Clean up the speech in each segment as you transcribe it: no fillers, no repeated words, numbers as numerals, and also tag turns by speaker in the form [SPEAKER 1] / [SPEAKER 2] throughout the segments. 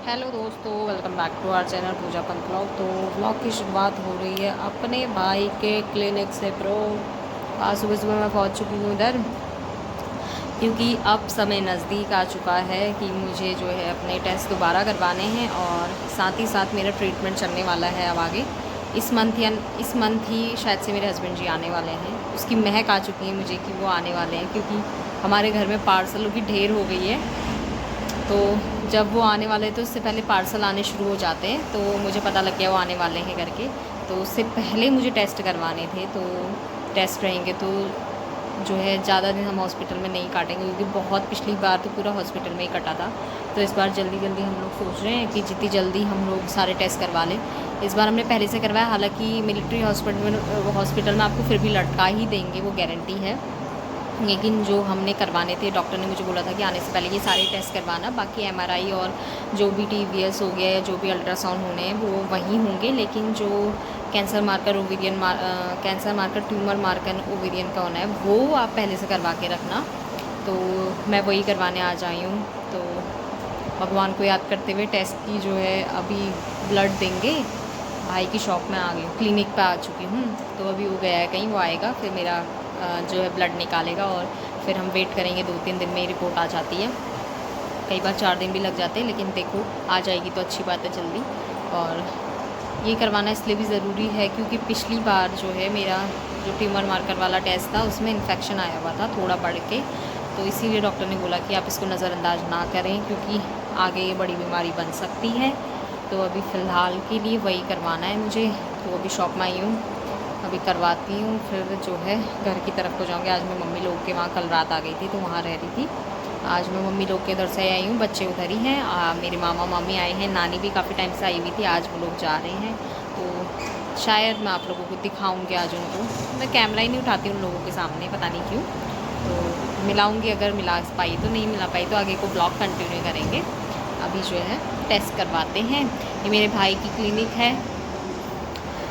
[SPEAKER 1] Hello दोस्तों, welcome back to our channel Pooja Pant blog. तो blog की शुरुआत हो रही है अपने भाई के क्लिनिक से। आज सुबह सुबह मैं पहुंच चुकी हूँ इधर, क्योंकि अब समय नज़दीक आ चुका है कि मुझे जो है अपने टेस्ट दोबारा करवाने हैं और साथ ही साथ मेरा ट्रीटमेंट चलने वाला है अब आगे। इस मंथ ही शायद से मेरे हस्बैंड जी आने वाले हैं। उसकी महक आ चुकी है मुझे कि वो आने वाले हैं, क्योंकि हमारे घर में पार्सलों की ढेर हो गई है। तो जब वो आने वाले तो उससे पहले पार्सल आने शुरू हो जाते हैं, तो मुझे पता लग गया वो आने वाले हैं करके। तो उससे पहले मुझे टेस्ट करवाने थे, तो टेस्ट रहेंगे तो जो है ज़्यादा दिन हम हॉस्पिटल में नहीं काटेंगे, क्योंकि बहुत पिछली बार तो पूरा हॉस्पिटल में ही कटा था। तो इस बार जल्दी जल्दी हम लोग सोच रहे हैं कि जितनी जल्दी हम लोग सारे टेस्ट करवा लें। इस बार हमने पहले से करवाया, हालांकि मिलिट्री हॉस्पिटल में आपको फिर भी लटका ही देंगे, वो गारंटी है। लेकिन जो हमने करवाने थे, डॉक्टर ने मुझे बोला था कि आने से पहले ये सारे टेस्ट करवाना, बाकी एमआरआई और जो भी टीवीएस हो गया या जो भी अल्ट्रासाउंड होने हैं वो वहीं होंगे। लेकिन जो cancer marker tumour marker ovarian का होना है वो आप पहले से करवा के रखना। तो मैं वही करवाने आज आई हूँ। तो भगवान को याद करते हुए टेस्ट की जो है अभी ब्लड देंगे। भाई की शॉप में आ गई हूँ, क्लिनिक पे आ चुकी हूँ। तो अभी वो गया है कहीं, वो आएगा फिर मेरा जो है ब्लड निकालेगा और फिर हम वेट करेंगे। 2-3 दिन में ही रिपोर्ट आ जाती है, कई बार 4 दिन भी लग जाते हैं, लेकिन देखो आ जाएगी तो अच्छी बात है जल्दी। और ये करवाना इसलिए भी ज़रूरी है क्योंकि पिछली बार जो है मेरा जो ट्यूमर मार्कर वाला टेस्ट था उसमें इन्फेक्शन आया हुआ था थोड़ा बढ़ के। तो इसीलिए डॉक्टर ने बोला कि आप इसको नज़रअंदाज ना करें, क्योंकि आगे ये बड़ी बीमारी बन सकती है। तो अभी फ़िलहाल के लिए वही करवाना है मुझे। तो अभी शॉप में आई हूँ, अभी करवाती हूँ, फिर जो है घर की तरफ को जाऊँगी। आज मैं मम्मी लोग के वहाँ कल रात आ गई थी तो वहाँ रह रही थी। आज मैं मम्मी लोग के इधर से आई हूँ, बच्चे उधर ही हैं। मेरे मामा मामी आए हैं, नानी भी काफ़ी टाइम से आई हुई थी, आज वो लोग जा रहे हैं। तो शायद मैं आप लोगों को दिखाऊँगी आज उनको। मैं कैमरा ही नहीं उठाती उन लोगों के सामने, पता नहीं क्यों। तो मिलाऊँगी, अगर मिला पाई तो, नहीं मिला पाई तो आगे को ब्लॉग कंटिन्यू करेंगे। अभी जो है टेस्ट करवाते हैं। ये मेरे भाई की क्लिनिक है,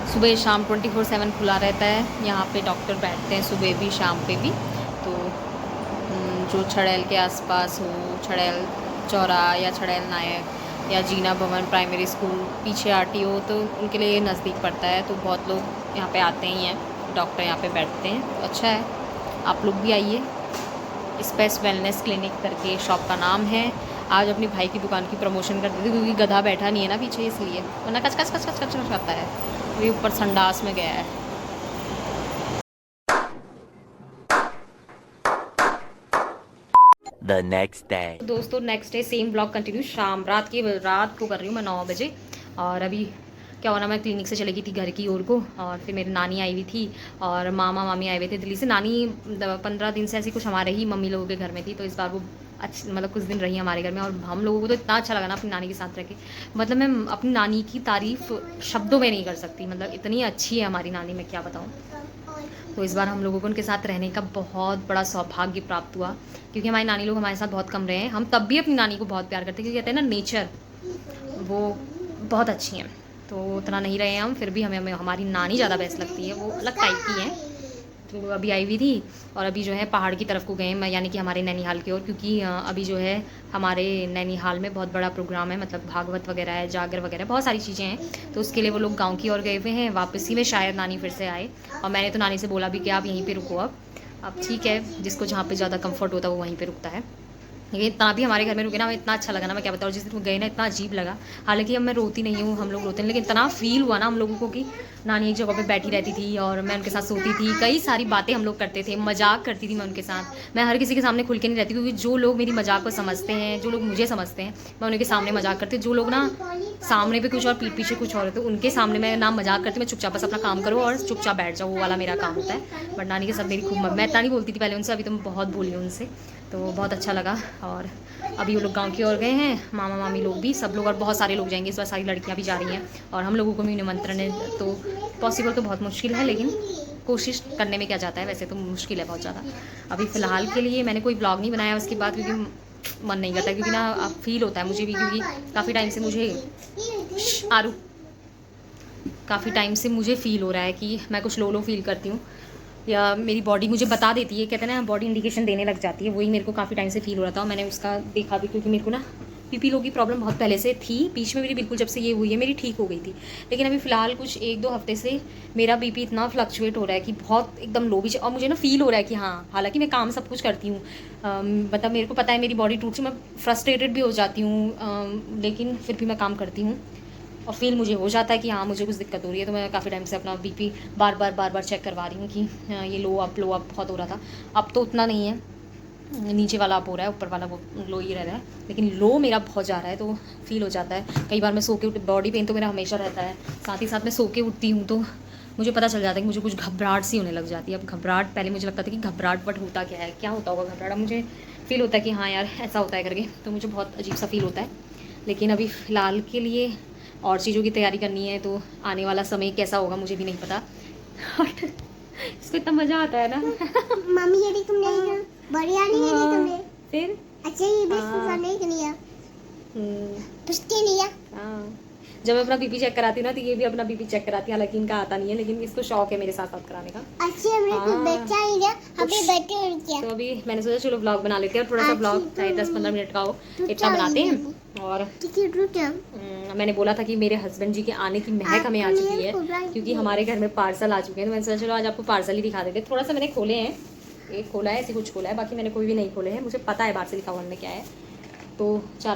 [SPEAKER 1] सुबह शाम 24/7 खुला रहता है। यहाँ पे डॉक्टर बैठते हैं सुबह भी शाम पे भी। तो जो छड़ैल के आसपास हो, छड़ैल चौराहा या छड़ैल नायक या जीना भवन प्राइमरी स्कूल पीछे आरटीओ, तो उनके लिए नज़दीक पड़ता है। तो बहुत लोग यहाँ पे आते ही हैं, डॉक्टर यहाँ पे बैठते हैं। तो अच्छा है, आप लोग भी आइए। स्पेस वेलनेस क्लिनिक करके शॉप का नाम है। आज अपने भाई की दुकान की प्रमोशन कर दी थी, क्योंकि गधा बैठा नहीं है ना पीछे, इसलिए, वरना कच कच कच कच कच कच करता है। अभी ऊपर संडास में गया है।
[SPEAKER 2] The next day.
[SPEAKER 1] दोस्तों next day same blog continue. रात को कर रही हूँ मैं 9 बजे। और अभी क्या हुआ ना, मैं क्लिनिक से चली गई थी घर की ओर को, और फिर मेरी नानी आई हुई थी और मामा मामी आए हुए थे दिल्ली से। नानी 15 दिन से ऐसी कुछ हमारे ही मम्मी लोगों के घर में थी, तो इस बार वो मतलब कुछ दिन रही हमारे घर में। और हम लोगों को तो इतना अच्छा लगा ना अपनी नानी के साथ रह के, मतलब मैं अपनी नानी की तारीफ़ शब्दों में नहीं कर सकती, मतलब इतनी अच्छी है हमारी नानी, मैं क्या बताऊँ। तो इस बार हम लोगों को उनके साथ रहने का बहुत बड़ा सौभाग्य प्राप्त हुआ, क्योंकि हमारी नानी लोग हमारे साथ बहुत कम रहे हैं। हम तब भी अपनी नानी को बहुत प्यार करते हैं, क्योंकि कहते हैं ना नेचर, वो बहुत अच्छी हैं। तो उतना नहीं रहे हैं हम, फिर भी हमें हमारी नानी ज़्यादा बेस्ट लगती है, वो अलग टाइप की हैं। तो अभी आई हुई थी, और अभी जो है पहाड़ की तरफ को गए, मैं यानी कि हमारे नैनीहाल की ओर, क्योंकि अभी जो है हमारे नैनीहाल में बहुत बड़ा प्रोग्राम है, मतलब भागवत वगैरह है, जागर वगैरह, बहुत सारी चीज़ें हैं। तो उसके लिए वो लोग गांव की ओर गए हुए हैं, वापसी में शायद नानी फिर से आए। और मैंने तो नानी से बोला भी कि आप यहीं पर रुको अब ठीक है, जिसको जहाँ पर ज़्यादा कम्फर्ट होता है वो वहीं पर रुकता है। ये इतना भी हमारे घर में रुके ना, हमें इतना अच्छा लगा ना, मैं क्या बताऊँ। जिस दिन वो गए ना, इतना अजीब लगा। हालांकि अब मैं रोती नहीं हूँ, हम लोग रोते हैं, लेकिन इतना फील हुआ ना हम लोगों को कि नानी एक जगह पे बैठी रहती थी और मैं उनके साथ सोती थी। कई सारी बातें हम लोग करते थे, मजाक करती थी मैं उनके साथ। मैं हर किसी के सामने खुल के नहीं रहती, क्योंकि जो लोग मेरी मजाक को समझते हैं, जो लोग मुझे समझते हैं, मैं उनके सामने मजाक करती। जो लोग ना सामने पे कुछ और पीठ पीछे कुछ और होते, उनके सामने मैं ना मजाक करती, मैं चुपचाप बस अपना काम करो और चुपचाप बैठ जाओ, वो वाला मेरा काम होता है। बट नानी के साथ मेरी खूब, मैं इतना नहीं बोलती थी पहले उनसे, अभी तो मैं बहुत बोली हूँ उनसे। तो बहुत अच्छा लगा। और अभी वो लोग गांव की ओर गए हैं, मामा मामी लोग भी, सब लोग, और बहुत सारे लोग जाएंगे इस बार, सारी लड़कियां भी जा रही हैं और हम लोगों को भी निमंत्रण है। तो पॉसिबल तो बहुत मुश्किल है, लेकिन कोशिश करने में क्या जाता है, वैसे तो मुश्किल है बहुत ज़्यादा। अभी फ़िलहाल के लिए मैंने कोई ब्लॉग नहीं बनाया उसके बाद, क्योंकि मन नहीं करता, क्योंकि ना अब फील होता है मुझे भी, क्योंकि काफ़ी टाइम से मुझे काफ़ी टाइम से मुझे फ़ील हो रहा है कि मैं कुछ लो फील करती हूँ, या मेरी बॉडी मुझे बता देती है, कहते हैं ना बॉडी इंडिकेशन देने लग जाती है। वही मेरे को काफ़ी टाइम से फील हो रहा था, और मैंने उसका देखा भी, क्योंकि मेरे को ना बीपी लो की प्रॉब्लम बहुत पहले से थी, बीच में मेरी बिल्कुल जब से ये हुई है मेरी ठीक हो गई थी, लेकिन अभी फ़िलहाल कुछ 1-2 हफ्ते से मेरा बीपी इतना फ्लक्चुएट हो रहा है कि बहुत एकदम लो भी, और मुझे ना फ़ील हो रहा है कि हाँ, हालांकि मैं काम सब कुछ करती हूँ, मतलब मेरे को पता है मेरी बॉडी टूट से मैं फ्रस्ट्रेटेड भी हो जाती हूँ, लेकिन फिर भी मैं काम करती हूँ और फील मुझे हो जाता है कि हाँ मुझे कुछ दिक्कत हो रही है, तो मैं काफ़ी टाइम से अपना बीपी बार बार चेक करवा रही हूँ कि ये लो अप बहुत हो रहा था। अब तो उतना नहीं है, नीचे वाला अप हो रहा है, ऊपर वाला वो लो ही रह रहा है, लेकिन लो मेरा बहुत जा रहा है, तो फील हो जाता है। कई बार मैं सो के बॉडी पेन तो मेरा हमेशा रहता है, साथ ही साथ मैं सो के उठती हूँ तो मुझे पता चल जाता है कि मुझे कुछ घबराहट सी होने लग जाती है। अब घबराहट, पहले मुझे लगता था कि घबराहट बट होता क्या है, क्या होता होगा घबराहट, अब मुझे फील होता है कि हाँ यार ऐसा होता है करके, तो मुझे बहुत अजीब सा फील होता है। लेकिन अभी फ़िलहाल के लिए और चीज़ों की तैयारी करनी है, तो आने वाला समय कैसा होगा मुझे भी नहीं पता। इसको इतना मज़ा आता है ना।
[SPEAKER 2] मम्मी ये तुमने बढ़िया नहीं है तुमने
[SPEAKER 1] फिर
[SPEAKER 2] अच्छा ये भी नहीं किया पुष्टि लिया।
[SPEAKER 1] जब मैं अपना बीपी चेक कराती हूँ ना तो ये भी अपना बीपी चेक कराती है, हालांकि इनका आता नहीं है, लेकिन इसको शौक है मेरे साथ साथ कराने का।
[SPEAKER 2] अच्छा हमने बच्चा ही ना अभी बैठे हैं,
[SPEAKER 1] तो अभी मैंने सोचा चलो व्लॉग बना लेते हैं, और थोड़ा सा व्लॉग चाहे 10-15 मिनट का हो इतना बनाते हैं। और मैंने बोला था कि मेरे हस्बैंड जी के आने की महक हमें आ चुकी है, क्योंकि हमारे घर में पार्सल आ चुके हैं, तो मैंने सोचा चलो आज आपको पार्सल ही दिखा देते। थोड़ा सा मैंने खोले हैं, एक खोला है, ऐसे कुछ खोला है, बाकी मैंने कोई भी नहीं खोले हैं, मुझे पता है बाहर से लिखा हुआ में क्या है। तो 4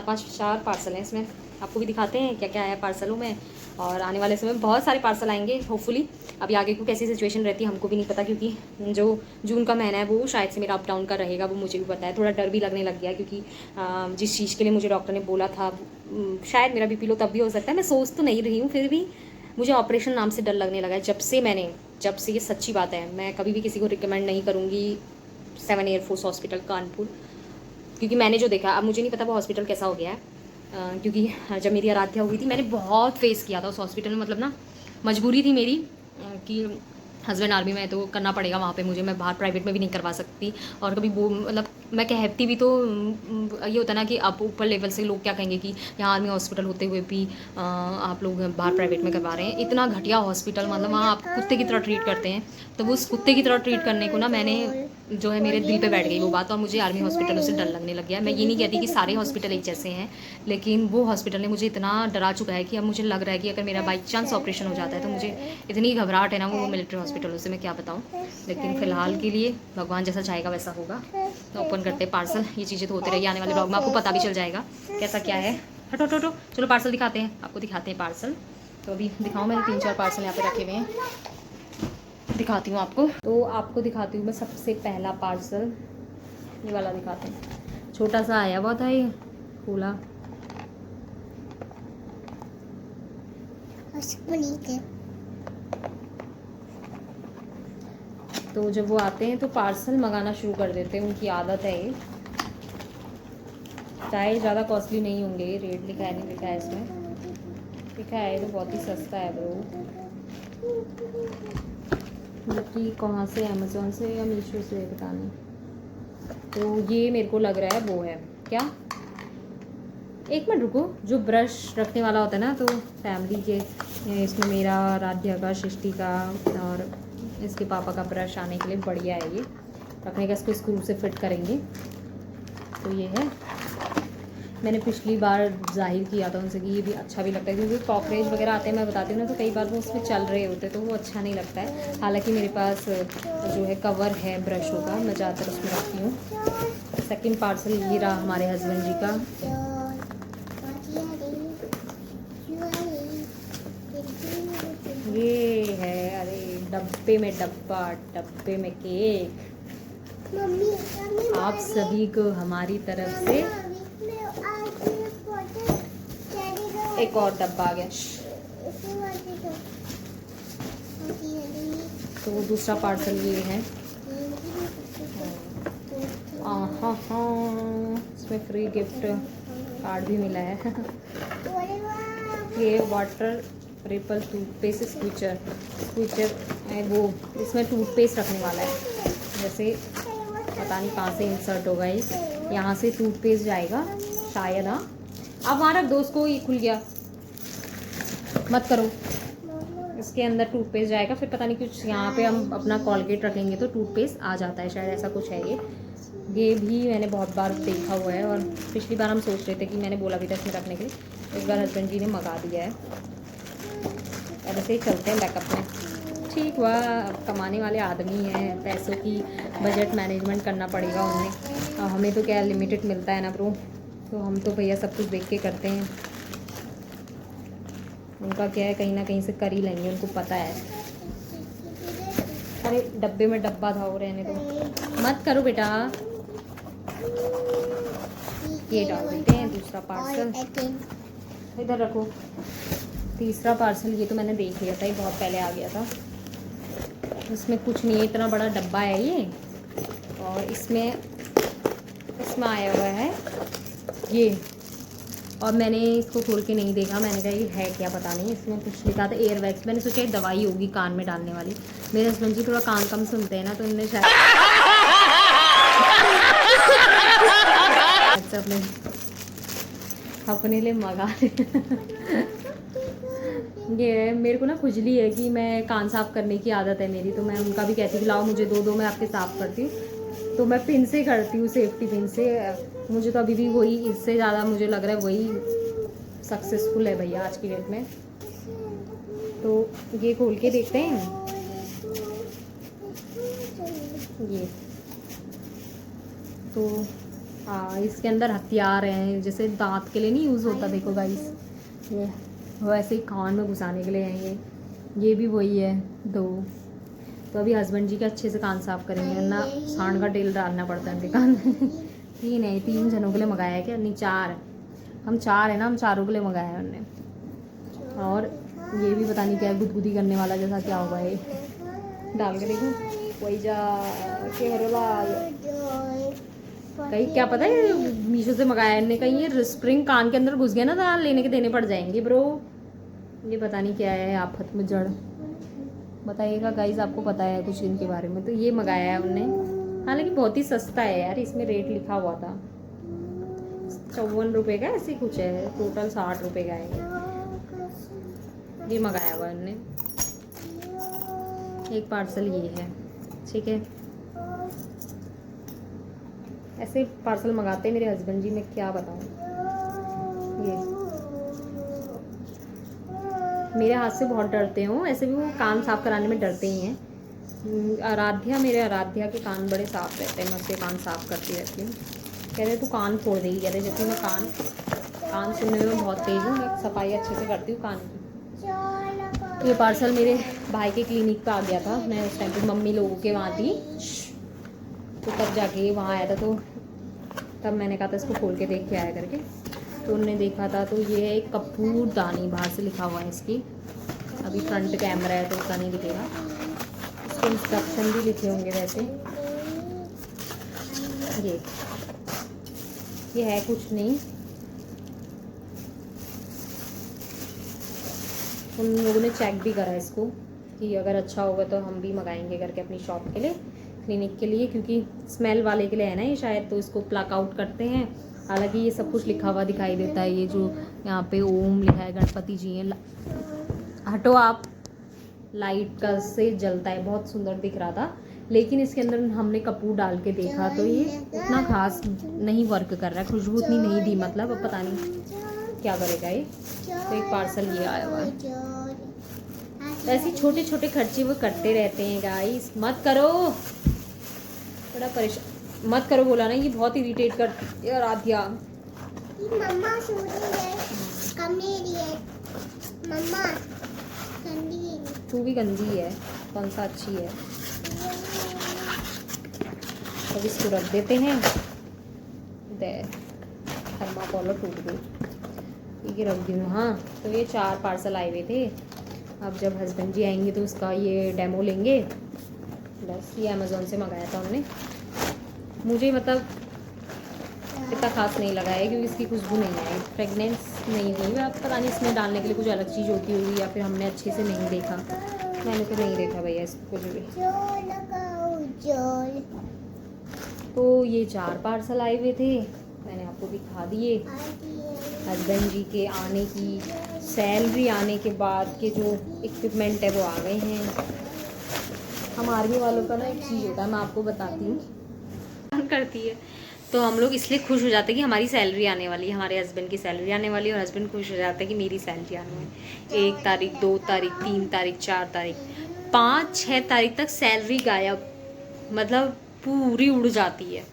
[SPEAKER 1] पार्सल हैं इसमें, आपको भी दिखाते हैं क्या क्या है पार्सलों में। और आने वाले समय में बहुत सारे पार्सल आएंगे होपफुली। अभी आगे को कैसी सिचुएशन रहती है हमको भी नहीं पता, क्योंकि जो जून का महीना है वो शायद से मेरा अप डाउन का रहेगा, वो मुझे भी पता है। थोड़ा डर भी लगने लग गया, क्योंकि जिस चीज़ के लिए मुझे डॉक्टर ने बोला था शायद मेरा बीपी लो तब भी हो सकता है, मैं सोच तो नहीं रही हूँ, फिर भी मुझे ऑपरेशन नाम से डर लगने लगा है जब से ये सच्ची बात है। मैं कभी भी किसी को रिकमेंड नहीं करूँगी 7 एयरफोर्स हॉस्पिटल कानपुर, क्योंकि मैंने जो देखा, अब मुझे नहीं पता वो हॉस्पिटल कैसा हो गया है, क्योंकि जब मेरी आराध्या हुई थी मैंने बहुत फेस किया था उस हॉस्पिटल में, मतलब ना मजबूरी थी मेरी कि हस्बैंड आर्मी में है तो करना पड़ेगा वहाँ पे मुझे, मैं बाहर प्राइवेट में भी नहीं करवा सकती। और कभी वो मतलब मैं कहती भी तो ये होता ना कि आप ऊपर लेवल से लोग क्या कहेंगे कि यहाँ आर्मी हॉस्पिटल होते हुए भी आप लोग बाहर प्राइवेट में करवा रहे हैं, इतना घटिया हॉस्पिटल, मतलब वहाँ आप कुत्ते की तरह ट्रीट करते हैं। तो वो उस कुत्ते की तरह ट्रीट करने को ना मैंने जो है मेरे दिल पे बैठ गई वो बात, और मुझे आर्मी हॉस्पिटलों से डर लगने लग गया। मैं ये नहीं कहती कि सारे हॉस्पिटल एक जैसे हैं, लेकिन वो हॉस्पिटल ने मुझे इतना डरा चुका है कि अब मुझे लग रहा है कि अगर मेरा बाई चांस ऑपरेशन हो जाता है तो मुझे इतनी घबराहट है ना वो मिलिट्री हॉस्पिटलों से, मैं क्या बताऊँ। लेकिन फ़िलहाल के लिए भगवान जैसा चाहेगा वैसा होगा। तो ओपन करते हैं पार्सल, ये चीज़ें तो होती रहेगी, आने वाले ब्लॉग में आपको पता भी चल जाएगा कैसा क्या है। हटो हटो हटो, चलो पार्सल दिखाते हैं, आपको दिखाते हैं पार्सल। तो अभी दिखाऊँ, मैंने 3-4 पार्सल यहाँ पे रखे हुए हैं, दिखाती हूँ आपको। तो आपको दिखाती हूँ मैं सबसे पहला पार्सल, ये वाला दिखाते हैं। छोटा सा आया हुआ था ये खुला, तो जब वो आते हैं तो पार्सल मंगाना शुरू कर देते हैं, उनकी आदत है ये। चाहे ज़्यादा कॉस्टली नहीं होंगे, रेट लिखा है नहीं लिखा है इसमें, लिखा है तो बहुत ही सस्ता है ब्रो, कि कहाँ से, अमेज़ोन से या मीशो से पता नहीं। तो ये मेरे को लग रहा है वो है क्या, एक मिनट रुको, जो ब्रश रखने वाला होता है ना, तो फैमिली के इसमें मेरा, राध्या का, सृष्टि का और इसके पापा का ब्रश आने के लिए बढ़िया है ये रखने का, इसको स्क्रू से फिट करेंगे। तो ये है, मैंने पिछली बार जाहिर किया था उनसे कि ये भी अच्छा भी लगता है, क्योंकि कॉकरोच वगैरह आते हैं मैं बताती हूँ ना, तो कई बार वो उसमें चल रहे होते हैं तो वो अच्छा नहीं लगता है। हालांकि मेरे पास जो है कवर है ब्रशों का, मैं ज़्यादातर उसमें रखती हूँ। सेकंड पार्सल ये रहा हमारे हस्बैंड जी का, ये है, अरे डब्बे में डब्बा, डब्बे में केक, आप सभी को हमारी तरफ से एक और डब्बा आ गया। तो वो दूसरा पार्सल ये है, हाँ हाँ, इसमें फ्री गिफ्ट कार्ड भी मिला है। ये वाटर रिपल टूथपेस्ट स्क्विचर वो इसमें टूथपेस्ट रखने वाला है, जैसे पता नहीं कहाँ से इंसर्ट होगा ये, यहाँ से टूथपेस्ट जाएगा शायद। हाँ अब वहाँ रख दो उसको, ये खुल गया मत करो, इसके अंदर टूथपेस्ट जाएगा, फिर पता नहीं कुछ यहाँ पे हम अपना कॉलगेट रखेंगे तो टूथपेस्ट आ जाता है शायद, ऐसा कुछ है ये। ये भी मैंने बहुत बार देखा हुआ है, और पिछली बार हम सोच रहे थे कि मैंने बोला भी था इसमें रखने के लिए, तो इस बार हस्बैंड जी ने मंगा दिया है। अब ऐसे ही चलते हैं बैकअप में। ठीक हुआ, अब कमाने वाले आदमी हैं, पैसों की बजट मैनेजमेंट करना पड़ेगा उन्हें। हमें तो क्या लिमिटेड मिलता है ना ब्रो, तो हम तो भैया सब कुछ देख के करते हैं। उनका क्या है, कहीं ना कहीं से कर ही लेंगे, उनको पता है। अरे डब्बे में डब्बा था, वो रहने दो, मत करो बेटा। ये डाल देते हैं दूसरा पार्सल, इधर रखो। तीसरा पार्सल ये तो मैंने देख लिया था, ये बहुत पहले आ गया था। इसमें कुछ नहीं है, इतना बड़ा डब्बा है ये, और इसमें आया हुआ है ये। और मैंने इसको खोल के नहीं देखा, मैंने कहा ये है क्या पता नहीं। इसमें कुछ लिखा था एयरवैक्स, मैंने सोचा ये दवाई होगी कान में डालने वाली। मेरे हस्बैंड जी थोड़ा कान कम सुनते हैं ना, तो उन्होंने शायद अपने लिए मंगा ये मेरे को ना खुजली है कि मैं कान साफ़ करने की आदत है मेरी, तो मैं उनका भी कहती हूँ लाओ मुझे दो मैं आपके साफ़ करती हूँ। तो मैं पिन से करती हूँ, सेफ्टी पिन से। मुझे तो अभी भी वही, इससे ज़्यादा मुझे लग रहा है वही सक्सेसफुल है भैया आज की डेट में। तो ये खोल के देखते हैं। ये तो हाँ, इसके अंदर हथियार हैं, जैसे दांत के लिए नहीं यूज़ होता, देखो गाइस, ये वैसे ही कान में घुसाने के लिए हैं ये भी वही है दो। तो अभी हस्बैंड जी के अच्छे से कान साफ करेंगे ना, सांड का तेल डालना पड़ता है उनके कान में। तीन है, 3 जनों के लिए मंगाया है क्या? नहीं 4, हम 4 है ना, हम चारों के लिए मंगाया है उनने। और ये भी पता नहीं क्या गुदगुदी करने वाला जैसा क्या होगा, ये डाल के देखो। वही जा के कहीं क्या पता है मीशो से मंगाया है, कहीं ये स्प्रिंग कान के अंदर घुस गया ना, तो लेने के देने पड़ जाएंगे ब्रो। ये पता नहीं क्या है, आफत में जड़, बताइएगा गाइज, आपको पता है कुछ इनके बारे में। तो ये मंगाया है उनने, हालांकि बहुत ही सस्ता है यार, इसमें रेट लिखा हुआ था 54 रुपये का, ऐसे कुछ है, टोटल 60 रुपये का है। ये मंगाया हुआ है उनने, एक पार्सल ये है, ठीक है। ऐसे पार्सल मंगाते हैं मेरे हस्बैंड जी, मैं क्या बताऊँ। ये मेरे हाथ से बहुत डरते हो, ऐसे भी वो कान साफ कराने में डरते ही हैं। आराध्या, मेरे आराध्या के कान बड़े साफ रहते हैं, मैं उसके कान साफ करती रहती हूँ। कह रहे तू कान फोड़ देगी, कह रहे जबकि मैं कान सुनने में बहुत तेज़ हूँ, मैं सफाई अच्छे से करती हूँ कान की। ये पार्सल मेरे भाई के क्लिनिक पे आ गया था, मैं उस टाइम पे मम्मी लोगों के वहाँ थी, तो तब जाके वहाँ आया था, तो तब मैंने कहा था इसको खोल के देख के आया करके। तो उन्होंने देखा था, तो ये है एक कपूरदानी, बाहर से लिखा हुआ है इसकी। अभी फ्रंट कैमरा है तो उसका नहीं दिखेगा, इसके इंस्ट्रक्शन भी लिखे होंगे वैसे। ये है कुछ नहीं, उन लोगों ने चेक भी करा इसको कि अगर अच्छा होगा तो हम भी मंगाएंगे करके अपनी शॉप के लिए, क्लिनिक के लिए, क्योंकि स्मेल वाले के लिए है ना ये शायद, तो इसको प्लक आउट करते हैं। हालांकि ये सब कुछ लिखा हुआ दिखाई देता है, ये जो यहाँ पे ओम लिखा है, गणपति जी हैं, हटो आप, लाइट का से जलता है, बहुत सुंदर दिख रहा था। लेकिन इसके अंदर हमने कपूर डाल के देखा तो ये उतना खास नहीं वर्क कर रहा है, खुशबू उतनी नहीं दी, मतलब अब पता नहीं क्या करेगा ये। तो एक पार्सल ये आया हुआ है। ऐसे छोटे छोटे खर्चे वो करते रहते हैं गाइस, मत करो, बड़ा परेशान मत करो, बोला ना, ये बहुत इरिटेट करती है राधिया।
[SPEAKER 2] मम्मा मम्मा
[SPEAKER 1] तू भी गंदी है, कौन सा अच्छी है। अब इसको रख देते हैं, थर्माकोल टूट गई, ये रख दी। हाँ, तो ये 4 पार्सल आए हुए थे। अब जब हस्बैंड जी आएंगे तो उसका ये डेमो लेंगे। बस ये अमेज़ोन से मंगाया था हमने, मुझे मतलब इतना खास नहीं लगा है क्योंकि इसकी खुशबू नहीं आई, फ्रेगनेंस नहीं हुई। अब पता नहीं इसमें डालने के लिए कुछ अलग चीज़ होती होगी या फिर हमने अच्छे से नहीं देखा, मैंने तो नहीं देखा भैया इसको कुछ भी। तो ये 4 पार्सल आए हुए थे, मैंने आपको दिखा दिए। हस्बैंड जी के आने की, सैलरी आने के बाद के जो इक्विपमेंट है वो आ गए हैं। हम आर्मी वालों का ना एक चीज़ होता है, मैं आपको बताती हूँ, करती है। तो हम लोग इसलिए खुश हो जाते हैं कि हमारी सैलरी आने वाली है, हमारे हस्बैंड की सैलरी आने वाली है, और हस्बैंड खुश हो जाते हैं कि मेरी सैलरी आने वाली है। 1 तारीख, 2 तारीख, 3 तारीख, 4 तारीख, 5-6 तारीख तक सैलरी गायब, मतलब पूरी उड़ जाती है।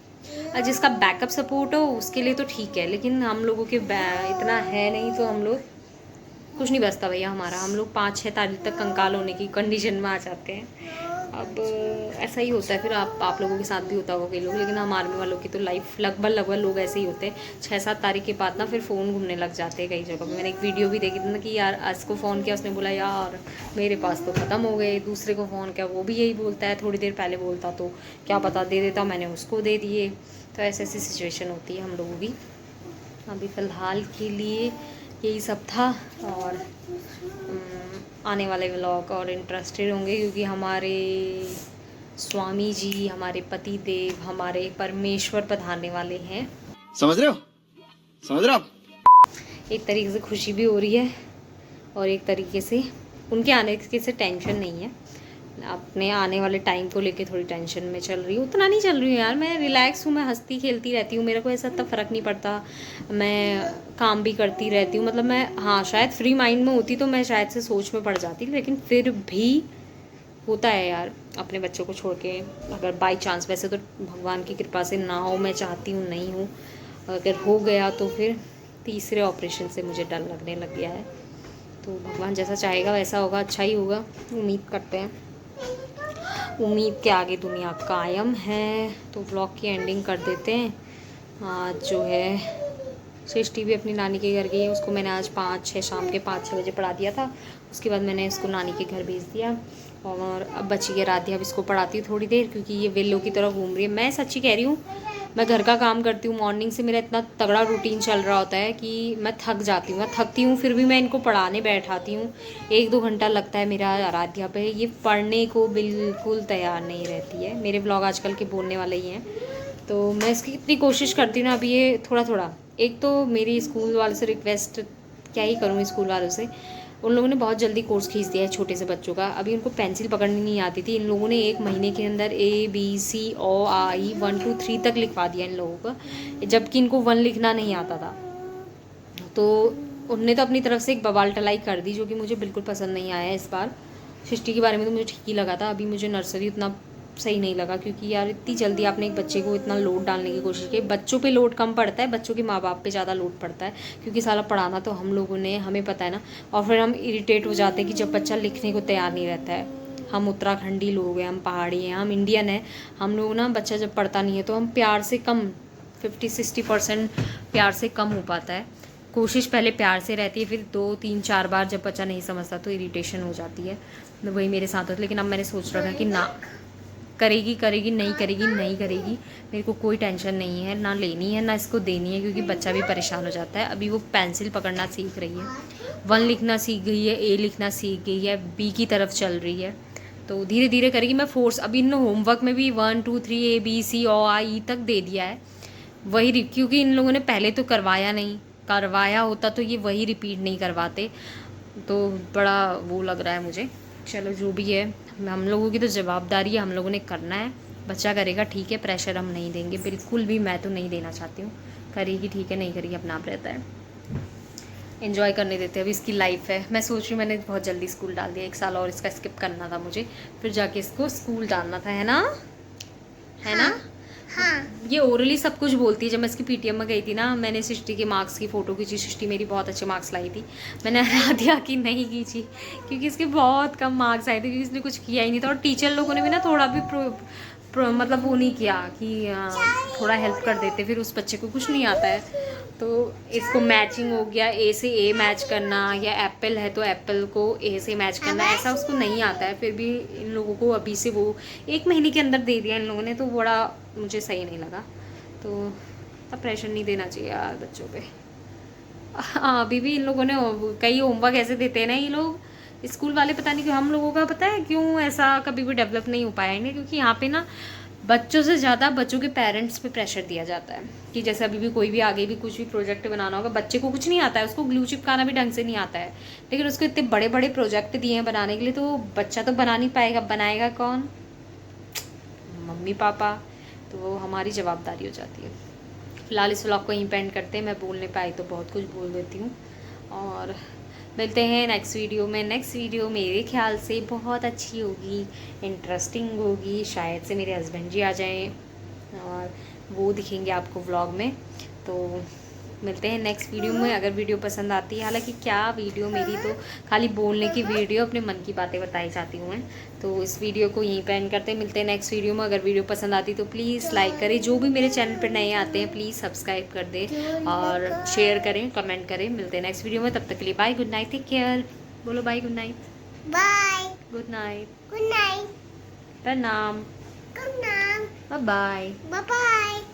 [SPEAKER 1] और जिसका बैकअप सपोर्ट हो उसके लिए तो ठीक है, लेकिन हम लोगों के इतना है नहीं, तो हम लोग कुछ नहीं बचता भैया हमारा। हम लोग 5-6 तारीख तक कंकाल होने की कंडीशन में आ जाते हैं। अब ऐसा ही होता है फिर, आप लोगों के साथ भी होता होगा कई लोग, लेकिन हम आर्मी वालों की तो लाइफ लगभग लोग ऐसे ही होते हैं। 6-7 तारीख के बाद ना फिर फ़ोन घूमने लग जाते हैं कई जगह पे। मैंने एक वीडियो भी देखी थी ना कि यार आज को फ़ोन किया, उसने बोला यार मेरे पास तो ख़त्म हो गए। दूसरे को फ़ोन किया, वो भी यही बोलता है, थोड़ी देर पहले बोलता तो क्या पता दे देता, मैंने उसको दे दिए। तो ऐसी ऐसी सिचुएशन होती है हम लोगों की। अभी फ़िलहाल के लिए यही सब था, और आने वाले व्लॉग और इंटरेस्टेड होंगे, क्योंकि हमारे स्वामी जी, हमारे पति देव, हमारे परमेश्वर पधारने वाले हैं।
[SPEAKER 3] समझ रहे हो, समझ रहे हो आप?
[SPEAKER 1] एक तरीके से खुशी भी हो रही है, और एक तरीके से उनके आने की से टेंशन नहीं है। अपने आने वाले टाइम को लेके थोड़ी टेंशन में चल रही हूँ। उतना नहीं चल रही हूँ यार, मैं रिलैक्स हूँ, मैं हंसती खेलती रहती हूँ, मेरे को ऐसा इतना फ़र्क नहीं पड़ता। मैं काम भी करती रहती हूँ, मतलब मैं, हाँ शायद फ्री माइंड में होती तो मैं शायद से सोच में पड़ जाती, लेकिन फिर भी होता है यार अपने बच्चों को छोड़ के। अगर बाई चांस, वैसे तो भगवान की कृपा से ना हो, मैं चाहती हूँ नहीं हूँ, अगर हो गया तो फिर तीसरे ऑपरेशन से मुझे डर लगने लग गया है। तो भगवान जैसा चाहेगा वैसा होगा, अच्छा ही होगा, उम्मीद करते हैं। उम्मीद के आगे दुनिया कायम है। तो ब्लॉग की एंडिंग कर देते हैं। आज जो है सृष्टि भी अपनी नानी के घर गई है, उसको मैंने आज 5-6 शाम के 5-6 बजे पढ़ा दिया था। उसके बाद मैंने इसको नानी के घर भेज दिया, और अब बची है राध्या। अब इसको पढ़ाती हूँ थोड़ी देर, क्योंकि ये वेल्लो की तरह घूम रही है। मैं सच्ची कह रही हूँ, मैं घर का काम करती हूँ, मॉर्निंग से मेरा इतना तगड़ा रूटीन चल रहा होता है कि मैं थक जाती हूँ, मैं थकती हूँ, फिर भी मैं इनको पढ़ाने बैठाती हूँ। 1-2 घंटा लगता है मेरा आराध्या पे। ये पढ़ने को बिल्कुल तैयार नहीं रहती है। मेरे ब्लॉग आजकल के बोलने वाले ही हैं, तो मैं इसकी इतनी कोशिश करती हूँ ना। अभी ये थोड़ा थोड़ा, एक तो मेरी स्कूल वालों से रिक्वेस्ट, क्या ही करूँ स्कूल वालों से, उन लोगों ने बहुत जल्दी कोर्स खींच दिया है छोटे से बच्चों का। अभी उनको पेंसिल पकड़नी नहीं आती थी, इन लोगों ने 1 महीने के अंदर ABCOI 1 2 3 तक लिखवा दिया इन लोगों का, जबकि इनको 1 लिखना नहीं आता था। तो उनने तो अपनी तरफ से एक बवाल टलाई कर दी, जो कि मुझे बिल्कुल पसंद नहीं आया इस बार। सृष्टि के बारे में तो मुझे ठीक ही लगा था, अभी मुझे नर्सरी उतना सही नहीं लगा, क्योंकि यार इतनी जल्दी आपने एक बच्चे को इतना लोड डालने की कोशिश की। बच्चों पे लोड कम पड़ता है, बच्चों के माँ बाप पे ज़्यादा लोड पड़ता है, क्योंकि साला पढ़ाना तो हम लोगों ने, हमें पता है ना। और फिर हम इरिटेट हो जाते हैं कि जब बच्चा लिखने को तैयार नहीं रहता है। हम उत्तराखंडी लोग हैं, हम पहाड़ी हैं, हम इंडियन हैं। हम लोग ना, बच्चा जब पढ़ता नहीं है तो हम प्यार से कम, 50-60% प्यार से कम हो पाता है। कोशिश पहले प्यार से रहती है, फिर 2-3-4 बार जब बच्चा नहीं समझता तो इरिटेशन हो जाती है। वही मेरे साथ होता है। लेकिन अब मैंने सोच रखा है कि ना, करेगी करेगी, नहीं करेगी नहीं करेगी, मेरे को कोई टेंशन नहीं है, ना लेनी है ना इसको देनी है, क्योंकि बच्चा भी परेशान हो जाता है। अभी वो पेंसिल पकड़ना सीख रही है, 1 लिखना सीख गई है, A लिखना सीख गई है, B की तरफ चल रही है, तो धीरे धीरे करेगी। मैं फोर्स, अभी इन होमवर्क में भी 1 2 3 ABCOI तक दे दिया है, वही, क्योंकि इन लोगों ने पहले तो करवाया नहीं, करवाया होता तो ये वही रिपीट नहीं करवाते। तो बड़ा वो लग रहा है मुझे। चलो जो भी है, हम लोगों की तो जवाबदारी है, हम लोगों ने करना है। बच्चा करेगा ठीक है, प्रेशर हम नहीं देंगे बिल्कुल भी, मैं तो नहीं देना चाहती हूँ। करेगी ठीक है, नहीं करेगी अपना आप रहता है, एंजॉय करने देते हैं। अभी इसकी लाइफ है। मैं सोच रही हूँ, मैंने बहुत जल्दी स्कूल डाल दिया, 1 साल और इसका स्किप करना था मुझे, फिर जाके इसको स्कूल डालना था, है ना, है ना।
[SPEAKER 2] हाँ।
[SPEAKER 1] ये ओरली सब कुछ बोलती है। जब मैं इसकी PTM में गई थी ना, मैंने सृष्टि के मार्क्स की फ़ोटो खींची, सृष्टि मेरी बहुत अच्छे मार्क्स लाई थी। मैंने आराध्या की नहीं खींची, क्योंकि इसके बहुत कम मार्क्स आए थे, क्योंकि इसने कुछ किया ही नहीं था। और टीचर लोगों ने भी ना थोड़ा भी मतलब वो नहीं किया कि थोड़ा हेल्प कर देते, फिर उस बच्चे को कुछ नहीं आता है। तो इसको मैचिंग हो गया, A से A मैच करना, या एप्पल है तो एप्पल को A से मैच करना, ऐसा उसको नहीं आता है। फिर भी इन लोगों को अभी से वो 1 महीने के अंदर दे दिया इन लोगों ने, तो बड़ा मुझे सही नहीं लगा। तो अब प्रेशर नहीं देना चाहिए यार बच्चों पे। हाँ, अभी भी इन लोगों ने कई होमवर्क ऐसे देते हैं ना ये लोग, स्कूल वाले, पता नहीं क्यों। हम लोगों का पता है क्यों ऐसा कभी भी डेवलप नहीं हो पाया है, क्योंकि यहाँ पे ना बच्चों से ज़्यादा बच्चों के पेरेंट्स पे प्रेशर दिया जाता है। कि जैसे अभी भी कोई भी आगे भी कुछ भी प्रोजेक्ट बनाना होगा, बच्चे को कुछ नहीं आता है, उसको ग्लू चिपकाना भी ढंग से नहीं आता है, लेकिन उसको इतने बड़े बड़े प्रोजेक्ट दिए हैं बनाने के लिए, तो बच्चा तो बना नहीं पाएगा। बनाएगा कौन? Mummy papa. तो वो हमारी जवाबदारी हो जाती है। फ़िलहाल इस व्लॉग को यहीं पेंड करते हैं। मैं बोलने पाई तो बहुत कुछ बोल देती हूँ, और मिलते हैं नेक्स्ट वीडियो में। नेक्स्ट वीडियो मेरे ख्याल से बहुत अच्छी होगी, इंटरेस्टिंग होगी। शायद से मेरे हस्बैंड जी आ जाएं और वो दिखेंगे आपको व्लॉग में। तो मिलते हैं नेक्स्ट वीडियो में। अगर वीडियो पसंद आती है, हालांकि क्या वीडियो मेरी तो खाली बोलने की वीडियो, अपने मन की बातें बताई जाती हूँ मैं, तो इस वीडियो को यहीं पे एंड करते हैं। मिलते हैं नेक्स्ट वीडियो में। अगर वीडियो पसंद आती तो प्लीज़ लाइक करें, जो भी मेरे चैनल पर नए आते हैं प्लीज़ सब्सक्राइब कर दें और शेयर करें, कमेंट करें। मिलते हैं नेक्स्ट वीडियो में, तब तक के लिए bye, good night, take care. बोलो bye, good night,
[SPEAKER 2] bye,
[SPEAKER 1] good night,
[SPEAKER 2] good night,
[SPEAKER 1] प्रणाम,
[SPEAKER 2] good night,
[SPEAKER 1] bye bye.
[SPEAKER 2] Bye bye.